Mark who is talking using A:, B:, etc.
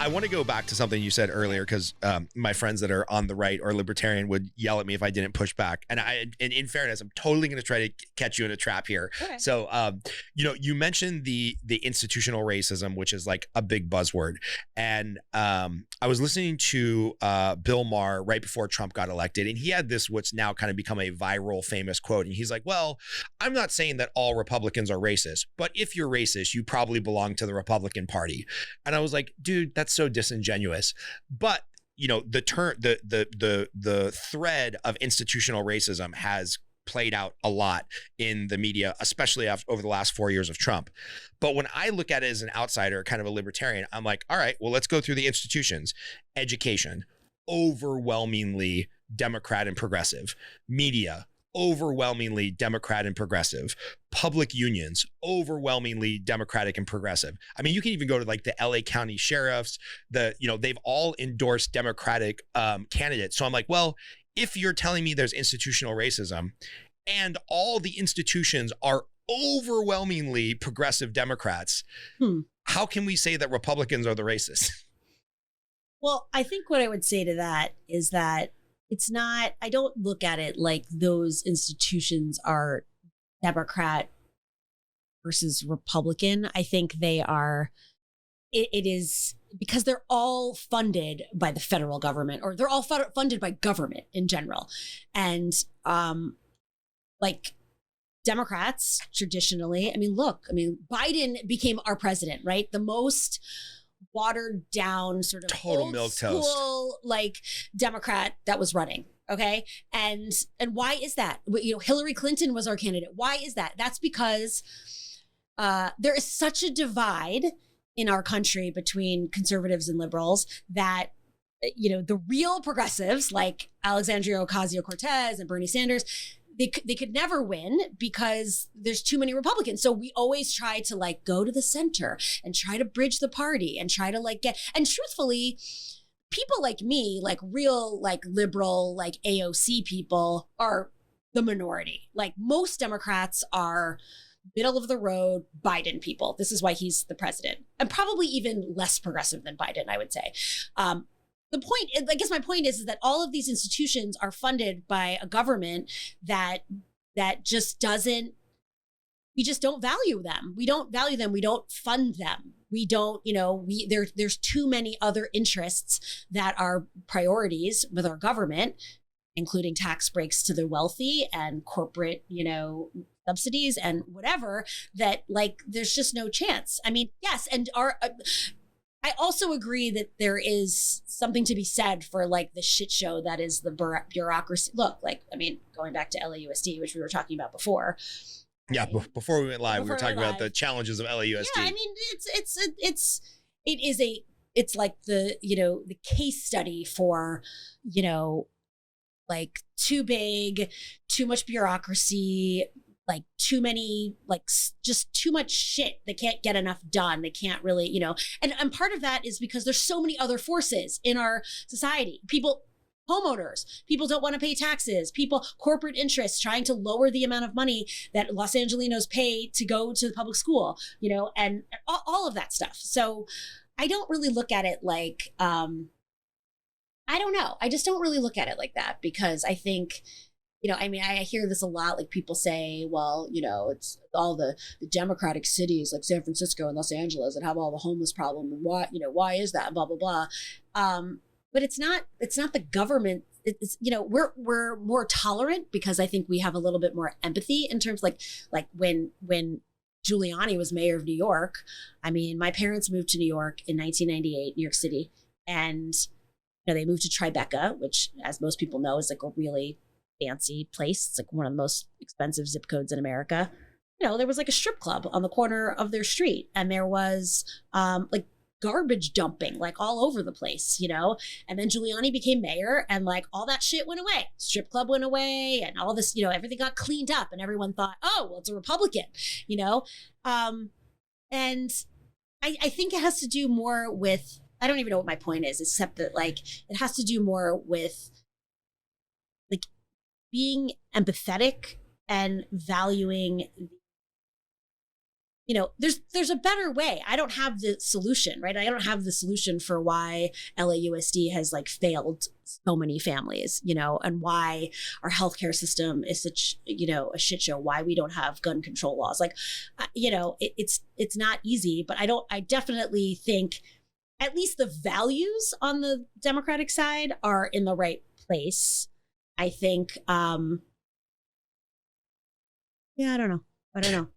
A: I want to go back to something you said earlier because my friends that are on the right or libertarian would yell at me if I didn't push back. And in fairness, I'm totally going to try to catch you in a trap here.
B: Okay.
A: So, you mentioned the institutional racism, which is like a big buzzword. And I was listening to Bill Maher right before Trump got elected, and he had this what's now kind of become a viral, famous quote. And he's like, "Well, I'm not saying that all Republicans are racist, but if you're racist, you probably belong to the Republican Party." And I was like, dude, that's so disingenuous. But the thread of institutional racism has played out a lot in the media, especially over the last 4 years of Trump. But when I look at it as an outsider, kind of a libertarian, I'm like, all right, well, let's go through the institutions. Education, overwhelmingly Democrat and progressive. Media, overwhelmingly Democrat and progressive. Public unions, overwhelmingly Democratic and progressive. I mean, you can even go to like the LA County sheriffs, they've all endorsed Democratic candidates. So I'm like, well, if you're telling me there's institutional racism and all the institutions are overwhelmingly progressive Democrats, how can we say that Republicans are the racists?
B: Well, I think what I would say to that is that it's not, I don't look at it like those institutions are Democrat versus Republican. I think they are, it is because they're all funded by the federal government, or they're all funded by government in general. And like Democrats traditionally, Biden became our president, right? The most watered down sort of
A: total
B: old
A: milquetoast
B: school, like Democrat that was running. Okay. And why is that? Hillary Clinton was our candidate. Why is that? That's because there is such a divide in our country between conservatives and liberals that, the real progressives like Alexandria Ocasio-Cortez and Bernie Sanders, they could never win because there's too many Republicans. So we always try to like go to the center and try to bridge the party and try to like and truthfully, people like me, like real, like liberal, like AOC people are the minority. Like most Democrats are middle of the road Biden people. This is why he's the president, and probably even less progressive than Biden, I would say. The point, I guess my point is that all of these institutions are funded by a government that just doesn't, we just don't value them. We don't value them. We don't fund them. We don't, there's too many other interests that are priorities with our government, including tax breaks to the wealthy and corporate, subsidies and whatever, that like, there's just no chance. I mean, yes. And I also agree that there is something to be said for like the shit show that is the bureaucracy. Look, like, going back to LAUSD, which we were talking about before.
A: Yeah, before we went live, we were talking about the challenges of LAUSD.
B: Yeah, it's like the case study for, like too big, too much bureaucracy, like too many, like just too much shit. They can't get enough done. They can't really, and part of that is because there's so many other forces in our society. Homeowners, people don't want to pay taxes, corporate interests trying to lower the amount of money that Los Angelinos pay to go to the public school, and all of that stuff. So I don't really look at it like, I don't know. I just don't really look at it like that because I think, I hear this a lot. Like people say, well, it's all the Democratic cities like San Francisco and Los Angeles that have all the homeless problem. And why is that? Blah, blah, blah. But it's not the government. It's, we're more tolerant because I think we have a little bit more empathy in terms like when Giuliani was mayor of New York. My parents moved to New York in 1998, New York City. And, they moved to Tribeca, which as most people know is like a really fancy place. It's like one of the most expensive zip codes in America. There was like a strip club on the corner of their street, and there was like garbage dumping like all over the place, and then Giuliani became mayor and like all that shit went away. Strip club went away and all this, everything got cleaned up and everyone thought, oh, well, it's a Republican, and I think it has to do more with, I don't even know what my point is, except that like it has to do more with like being empathetic and valuing there's a better way. I don't have the solution, right? I don't have the solution for why LAUSD has like failed so many families, and why our healthcare system is such, a shit show, why we don't have gun control laws. Like, it's not easy, but I definitely think at least the values on the Democratic side are in the right place. I think, I don't know.